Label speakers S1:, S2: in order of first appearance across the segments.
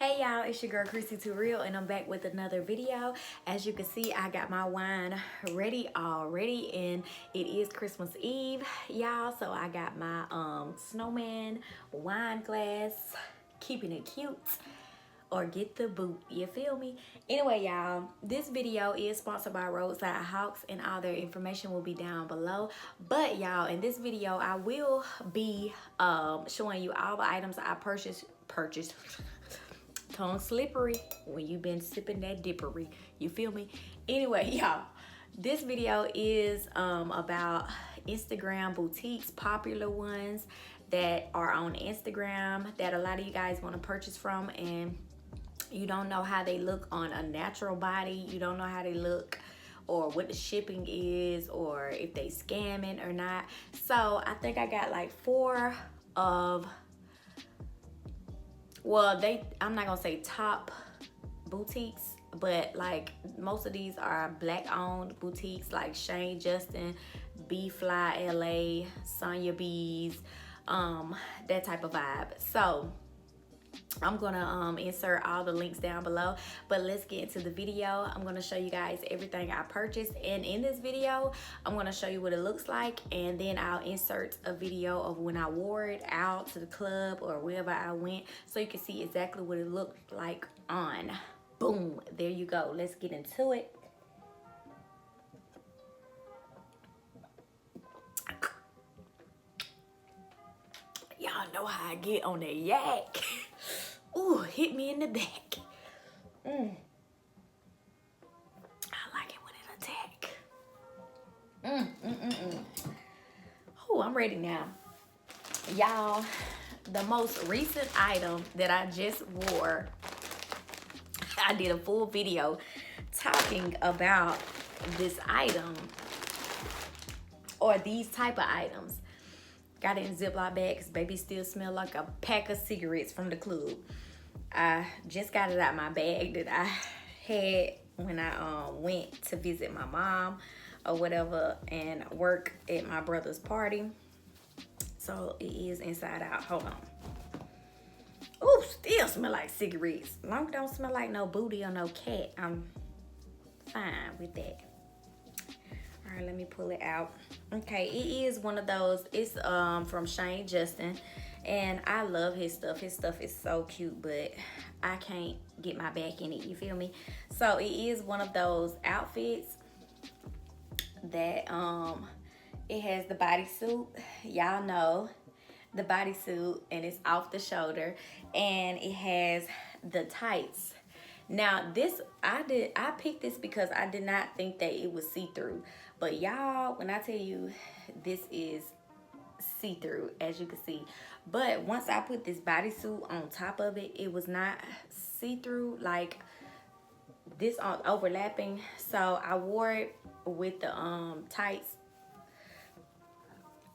S1: Hey y'all, it's your girl Chrissy Real, and I'm back with another video. As you can see, I got my wine ready already, and it is Christmas Eve, y'all. So I got my snowman wine glass, keeping it cute, or get the boot, you feel me? Anyway, y'all, this video is sponsored by Roadside Hawks, and all their information will be down below. But y'all, in this video, I will be showing you all the items I purchased. Tongue slippery when you've been sipping that dippery, you feel me? Anyway, y'all, this video is about Instagram boutiques, popular ones that are on Instagram that a lot of you guys want to purchase from, and you don't know how they look on a natural body. You don't know how they look or what the shipping is, or if they scamming or not. So I think I got like 4 of, well, I'm not gonna say top boutiques, but like most of these are black owned boutiques, like Shane Justin, B Fly LA, Sonia B's, that type of vibe. So I'm gonna insert all the links down below, but let's get into the video. I'm gonna show you guys everything I purchased, and in this video I'm gonna show you what it looks like, and then I'll insert a video of when I wore it out to the club or wherever I went, so you can see exactly what it looked like on. Boom, there you go. Let's get into it. Y'all know how I get on that yak. Ooh, hit me in the back. I like it when it attack. Ooh, I'm ready now. Y'all, the most recent item that I just wore, I did a full video talking about this item, or these type of items. Got it in Ziploc bags. Baby still smell like a pack of cigarettes from the club. I just got it out my bag that I had when I went to visit my mom or whatever and work at my brother's party. So it is inside out. Hold on. Ooh, still smell like cigarettes. Long as it don't smell like no booty or no cat, I'm fine with that. All right, let me pull it out. Okay, it is one of those. It's from Shane Justin, and I love his stuff. His stuff is so cute, but I can't get my back in it, you feel me? So it is one of those outfits that it has the bodysuit. Y'all know the bodysuit, and it's off the shoulder, and it has the tights. Now this, I picked this because I did not think that it was see-through. But y'all, when I tell you, this is see-through, as you can see. But once I put this bodysuit on top of it, it was not see-through like this on overlapping. So I wore it with the tights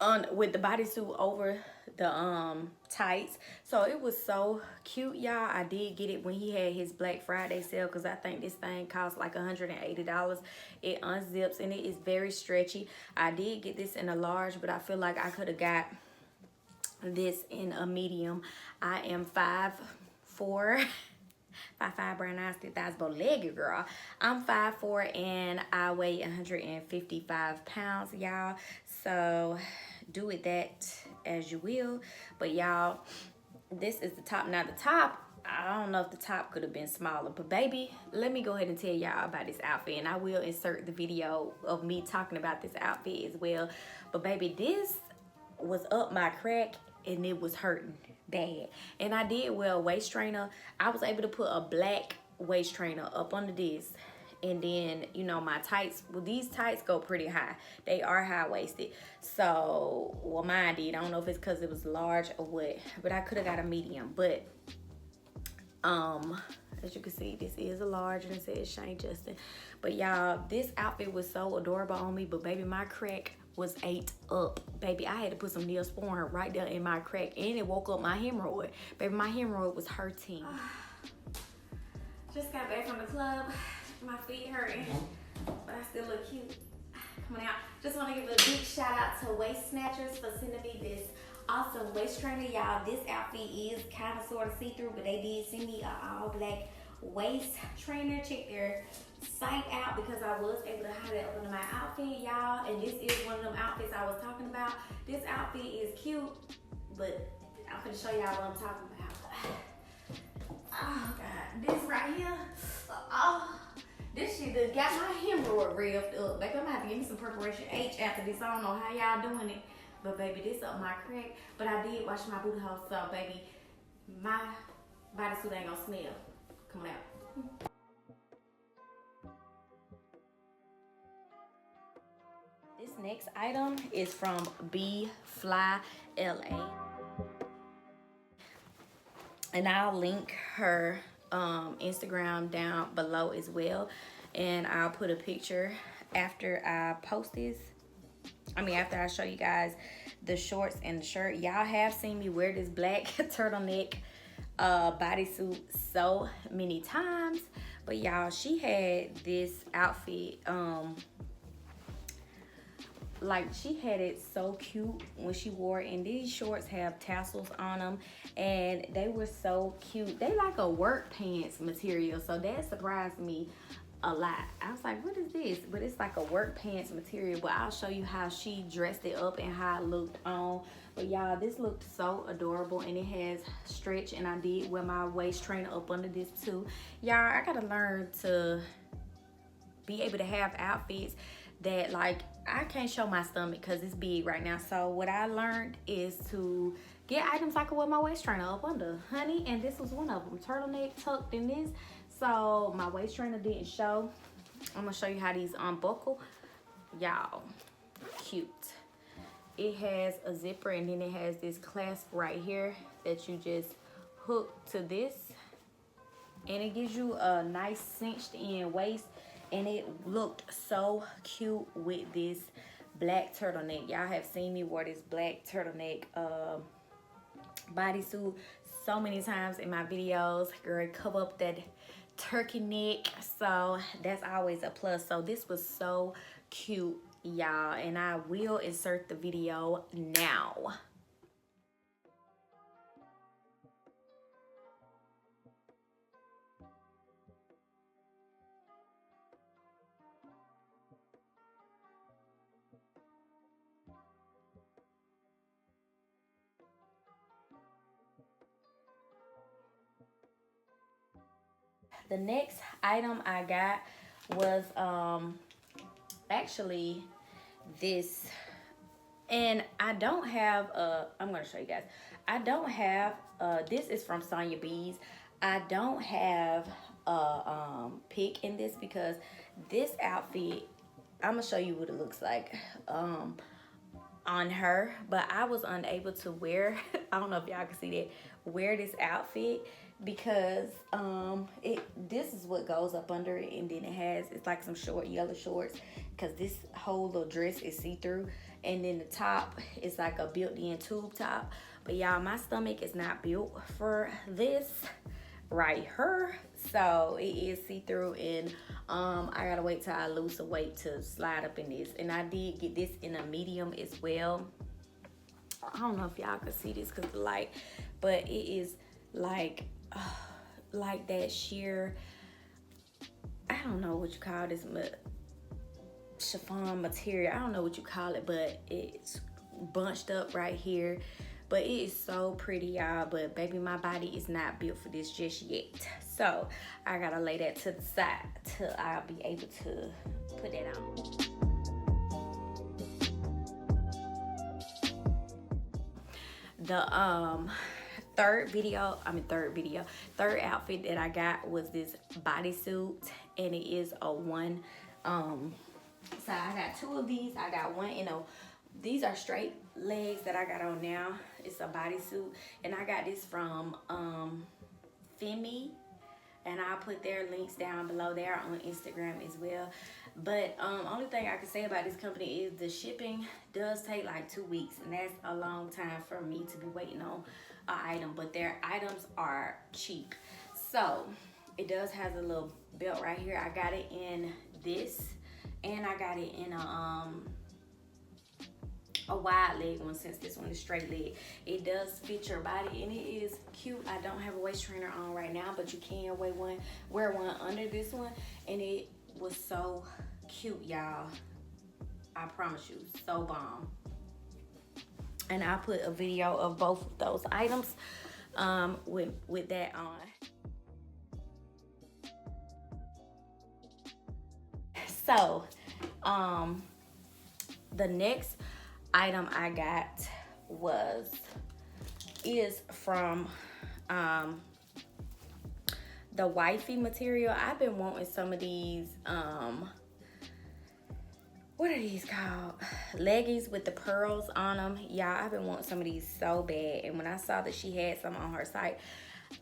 S1: on, with the bodysuit over the tights. So it was so cute, y'all. I did get it when he had his Black Friday sale, because I think this thing cost like $180. It unzips and it is very stretchy. I did get this in a large, but I feel like I could have got this in a medium. I am 5'4", 5'5", brown eyes, 3,000 bow legged girl. I'm 5'4" and I weigh 155 pounds, y'all. So do it that as you will. But y'all, this is the top. Now the top, I don't know if the top could have been smaller, but baby, let me go ahead and tell y'all about this outfit, and I will insert the video of me talking about this outfit as well. But baby, this was up my crack and it was hurting bad. And I did wear a waist trainer. I was able to put a black waist trainer up under this, and then, you know, my tights, well, these tights go pretty high. They are high-waisted. So, well, mine did. I don't know if it's because it was large or what, but I could have got a medium. But as you can see, this is a large, and it says Shane Justin. But y'all, this outfit was so adorable on me, but baby, my crack was ate up. Baby, I had to put some Neosporin right there in my crack, and it woke up my hemorrhoid. Baby, my hemorrhoid was hurting. Just got back from the club. My feet hurting, but I still look cute. Coming out. Just want to give a big shout out to Waist Snatchers for sending me this Awesome waist trainer, y'all. This outfit is kind of sort of see-through, but they did send me an all black waist trainer. Check their site out because I was able to hide it up under my outfit, y'all. And this is one of them outfits I was talking about. This outfit is cute, but I'm gonna show y'all what I'm talking about. Oh God, this right here. Oh, this shit done got my hemorrhoid revved up. Baby, I'm gonna have to give me some preparation H after this. I don't know how y'all doing it, but baby, this up my crack. But I did wash my booty hole, so baby, my bodysuit ain't gonna smell. Come on out. This next item is from B Fly LA. And I'll link her Instagram down below as well. And I'll put a picture after I post this. After I show you guys the shorts and the shirt. Y'all have seen me wear this black turtleneck bodysuit so many times. But y'all, she had this outfit, like she had it so cute when she wore it, and these shorts have tassels on them and they were so cute. They like a work pants material, so that surprised me a lot. I was like, what is this? But it's like a work pants material, but I'll show you how she dressed it up and how it looked on. But y'all, this looked so adorable, and it has stretch, and I did wear my waist trainer up under this too. Y'all, I gotta learn to be able to have outfits that, like, I can't show my stomach because it's big right now. So what I learned is to get items I can wear my waist trainer up under, honey. And this was one of them. Turtleneck tucked in this, so my waist trainer didn't show. I'm gonna show you how these unbuckle. Y'all, cute. It has a zipper, and then it has this clasp right here that you just hook to this, and it gives you a nice cinched in waist. And it looked so cute with this black turtleneck. Y'all have seen me wear this black turtleneck bodysuit so many times in my videos. Girl, cover up that turkey neck, so that's always a plus. So this was so cute, y'all, and I will insert the video now. The next item I got was actually this, and I don't have I'm gonna show you guys. I don't have this is from Sonia B's. I don't have a pic in this because this outfit, I'm gonna show you what it looks like on her, but I was unable to wear I don't know if y'all can see that, wear this outfit because this is what goes up under it, and then it's like some short yellow shorts because this whole little dress is see-through, and then the top is like a built-in tube top. But y'all, my stomach is not built for this right here, so it is see-through, and I gotta wait till I lose some weight to slide up in this. And I did get this in a medium as well. I don't know if y'all can see this because of the light, but it is like that sheer, I don't know what you call this, chiffon material. I don't know what you call it, but it's bunched up right here. But it is so pretty, y'all. But baby, my body is not built for this just yet. So I gotta lay that to the side till I'll be able to put that on. The third outfit that I got was this bodysuit, and it is a one. So I got two of these. I got one, these are straight legs that I got on now. It's a bodysuit, and I got this from Femi, and I'll put their links down below. There on Instagram as well. But only thing I can say about this company is the shipping does take like 2 weeks, and that's a long time for me to be waiting on an item. But their items are cheap. So it does have a little belt right here. I got it in this, and I got it in a a wide leg one, since this one is straight leg. It does fit your body and it is cute. I don't have a waist trainer on right now, but you can wear one under this one, and it was so cute, y'all. I promise you, so bomb. And I put a video of both of those items with that on. So the next item I got is from the Wifey Material. I've been wanting some of these what are these called? Leggings with the pearls on them. Y'all, I've been wanting some of these so bad. And when I saw that she had some on her site,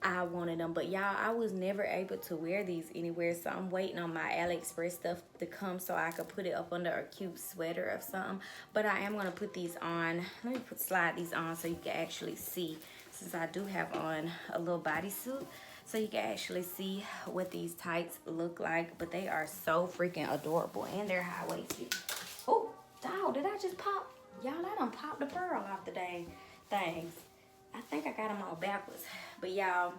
S1: I wanted them. But y'all, I was never able to wear these anywhere. So I'm waiting on my AliExpress stuff to come so I could put it up under a cute sweater or something. But I am going to put these on. Let me slide these on so you can actually see. Since I do have on a little bodysuit, so you can actually see what these tights look like. But they are so freaking adorable, and they're high-waisted. Oh, dog, did I just pop? Y'all, I done popped the pearl off the dang things. I think I got them all backwards. But y'all,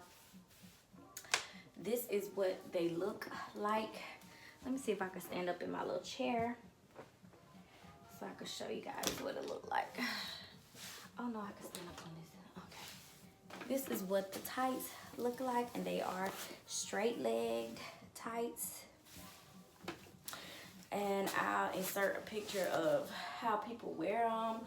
S1: this is what they look like. Let me see if I can stand up in my little chair so I can show you guys what it look like. Oh no, I can stand up on this. Okay. This is what the tights look like, and they are straight legged tights. And I'll insert a picture of how people wear them,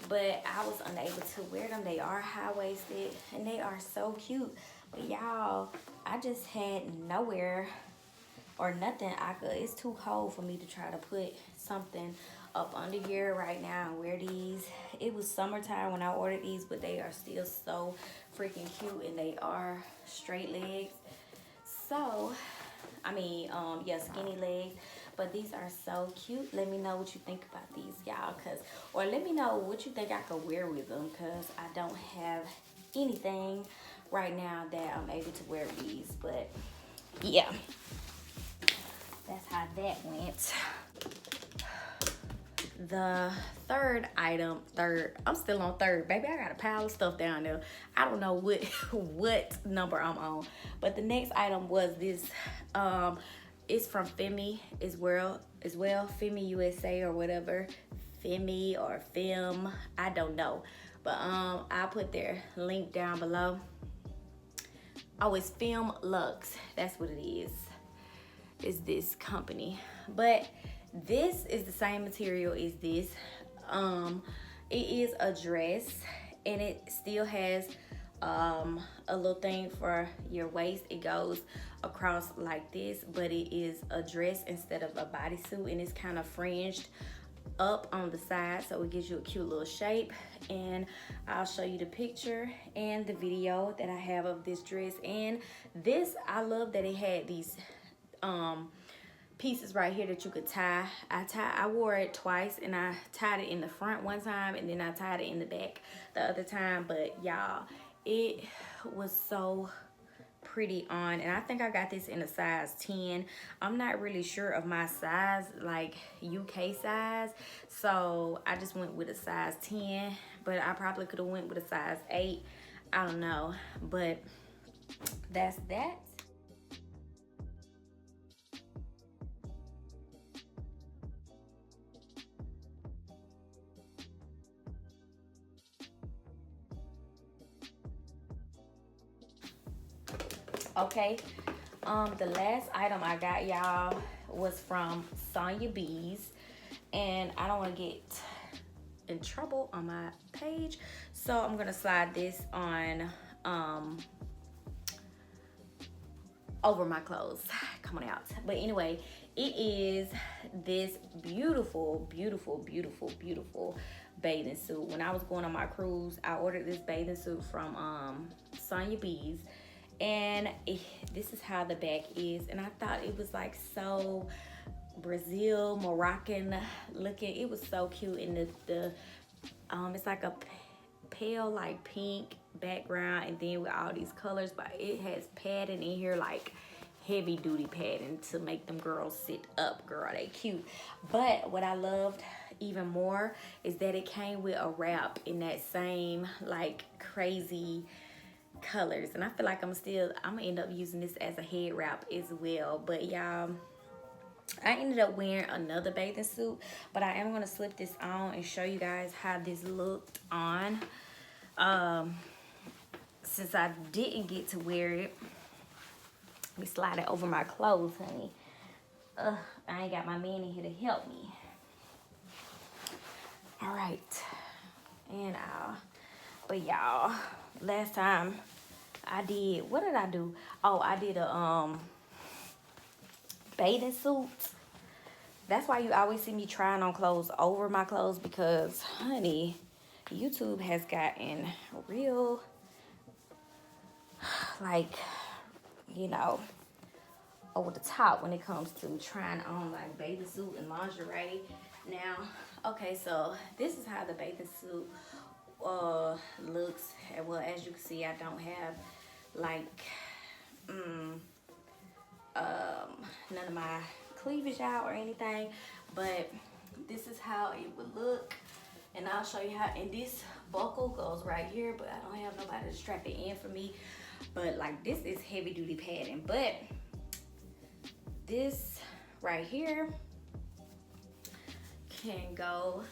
S1: but I was unable to wear them. They are high-waisted and they are so cute. But y'all, I just had nowhere or nothing it's too cold for me to try to put something up under here right now and wear these. It was summertime when I ordered these, but they are still so freaking cute, and they are straight legs. So I mean, yeah, skinny legs. But these are so cute. Let me know what you think about these, y'all, or let me know what you think I could wear with them, because I don't have anything right now that I'm able to wear with these. But yeah, that's how that went. The third item, I'm still on third, baby. I got a pile of stuff down there. I don't know what number I'm on. But the next item was this. It's from Femi as well. Femi USA or whatever. Femi or Fem, I don't know. But I'll put their link down below. Oh, it's Fem Lux. That's what it is. It's this company. But this is the same material as this. It is a dress, and it still has a little thing for your waist. It goes across like this, but it is a dress instead of a bodysuit, and it's kind of fringed up on the side, so it gives you a cute little shape. And I'll show you the picture and the video that I have of this dress. And this, I love that it had these pieces right here that you could tie. I wore it twice, and I tied it in the front one time, and then I tied it in the back the other time. But y'all, it was so pretty on, and I think I got this in a size 10. I'm not really sure of my size, like UK size, so I just went with a size 10, but I probably could have went with a size 8. I don't know, but that's that. Okay, the last item I got, y'all, was from Sonia B's, and I don't want to get in trouble on my page, so I'm gonna slide this on over my clothes coming out. But anyway, it is this beautiful, beautiful, beautiful, beautiful bathing suit. When I was going on my cruise, I ordered this bathing suit from Sonia B's. And this is how the back is, and I thought it was like so Brazil, Moroccan looking. It was so cute, and the it's like a pale like pink background, and then with all these colors, but it has padding in here, like heavy duty padding to make them girls sit up. Girl, they cute. But what I loved even more is that it came with a wrap in that same like crazy colors, and I feel like I'm gonna end up using this as a head wrap as well. But y'all, I ended up wearing another bathing suit, but I am gonna slip this on and show you guys how this looked on. Since I didn't get to wear it, let me slide it over my clothes, honey. I ain't got my man in here to help me. All right, and but y'all, last time I did, what did I do? Oh, I did a bathing suit. That's why you always see me trying on clothes over my clothes, because honey, YouTube has gotten real, like, you know, over the top when it comes to trying on like bathing suit and lingerie. Now, okay, so this is how the bathing suit looks. Well, as you can see, I don't have like none of my cleavage out or anything, but this is how it would look. And I'll show you how, and this buckle goes right here, but I don't have nobody to strap it in for me. But like, this is heavy duty padding, but this right here can go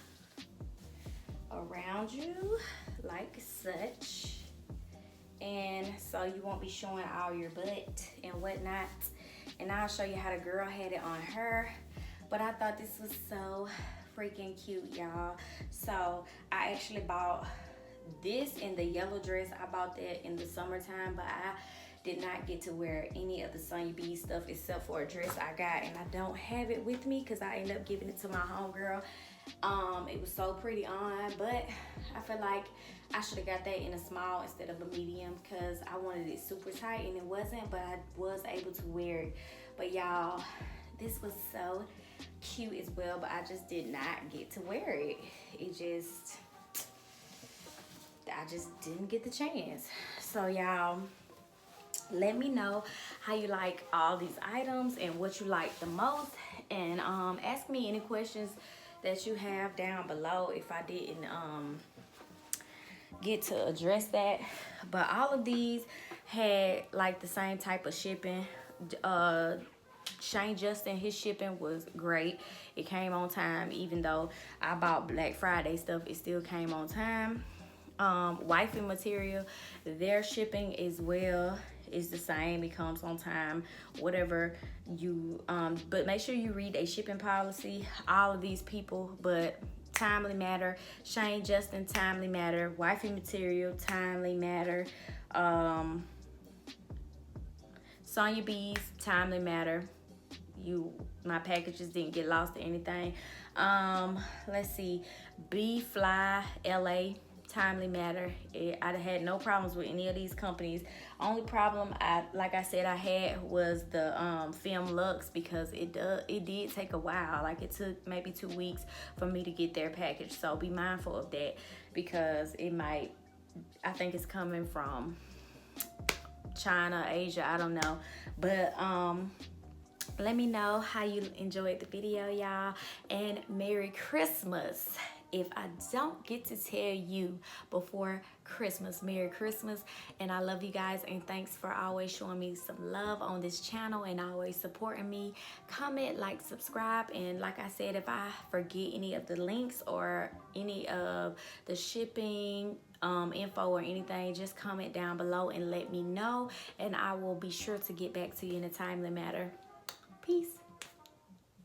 S1: around you like such, and so you won't be showing all your butt and whatnot. And I'll show you how the girl had it on her, but I thought this was so freaking cute, y'all. So I actually bought this in the yellow dress. I bought that in the summertime, but I did not get to wear any of the Sonia B stuff except for a dress I got, and I don't have it with me because I ended up giving it to my homegirl. It was so pretty on, but I feel like I should have got that in a small instead of a medium, because I wanted it super tight and it wasn't, but I was able to wear it. But y'all, this was so cute as well, but I just did not get to wear it. I just didn't get the chance. So y'all, let me know how you like all these items and what you like the most, and ask me any questions that you have down below if I didn't get to address that. But all of these had like the same type of shipping. Shane Justin, his shipping was great. It came on time. Even though I bought Black Friday stuff, it still came on time. Wifey Material, their shipping as well is the same. It comes on time, whatever you but make sure you read a shipping policy. All of these people, but Timely Matter, Shane Justin, Timely Matter, Wifey Material, Timely Matter, Sonia B's, Timely Matter. My packages didn't get lost or anything. Let's see, B Fly LA, Timely Matter. I had no problems with any of these companies. Only problem like I said I had was the Fem Lux, because it did take a while. Like, it took maybe 2 weeks for me to get their package. So be mindful of that, because I think it's coming from China, Asia, I don't know. But let me know how you enjoyed the video, y'all, and Merry Christmas. If I don't get to tell you before Christmas, Merry Christmas, and I love you guys, and thanks for always showing me some love on this channel and always supporting me. Comment, like, subscribe, and like I said, if I forget any of the links or any of the shipping info or anything, just comment down below and let me know, and I will be sure to get back to you in a timely manner. Peace.